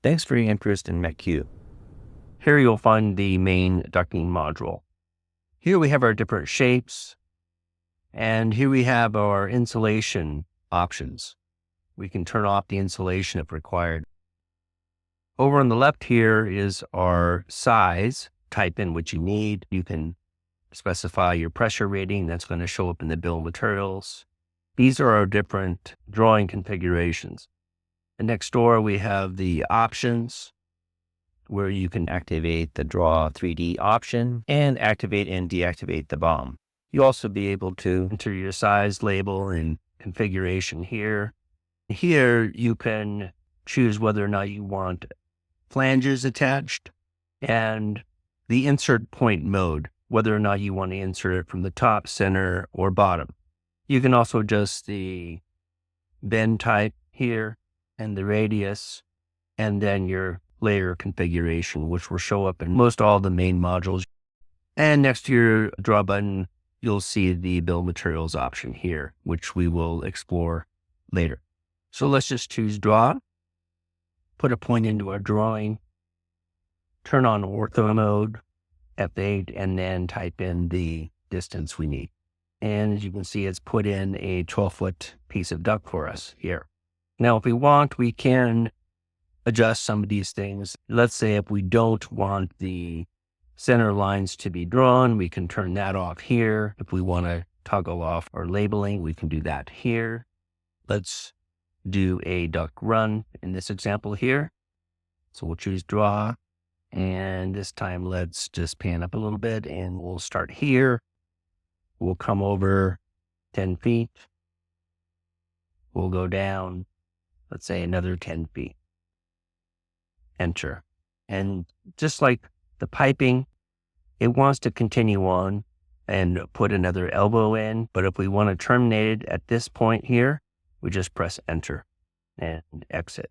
Thanks for your interest in Mech-Q. Here you'll find the main ducting module. Here we have our different shapes, and here we have our insulation options. We can turn off the insulation if required. Over on the left here is our size. Type in what you need. You can specify your pressure rating. That's going to show up in the bill of materials. These are our different drawing configurations. And next door we have the options, where you can activate the Draw 3D option and activate and deactivate the bomb. You'll also be able to enter your size label and configuration here. Here you can choose whether or not you want flanges attached and the insert point mode, whether or not you want to insert it from the top, center, or bottom. You can also adjust the bend type here and the radius, and then your layer configuration, which will show up in most all the main modules. And next to your draw button, you'll see the bill of materials option here, which we will explore later. So let's just choose draw, put a point into our drawing, turn on ortho mode, F8, and then type in the distance we need. And as you can see, it's put in a 12-foot piece of duct for us here. Now, if we want, we can adjust some of these things. Let's say if we don't want the center lines to be drawn, we can turn that off here. If we want to toggle off our labeling, we can do that here. Let's do a duct run in this example here. So we'll choose draw. And this time, let's just pan up a little bit and we'll start here. We'll come over 10 feet. We'll go down, let's say another 10 feet. Enter. And just like the piping, it wants to continue on and put another elbow in. But if we want to terminate it at this point here, we just press enter and exit.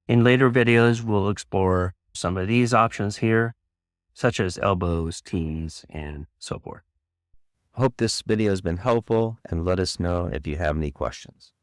In later videos, we'll explore some of these options here, such as elbows, T's, and so forth. Hope this video has been helpful, and let us know if you have any questions.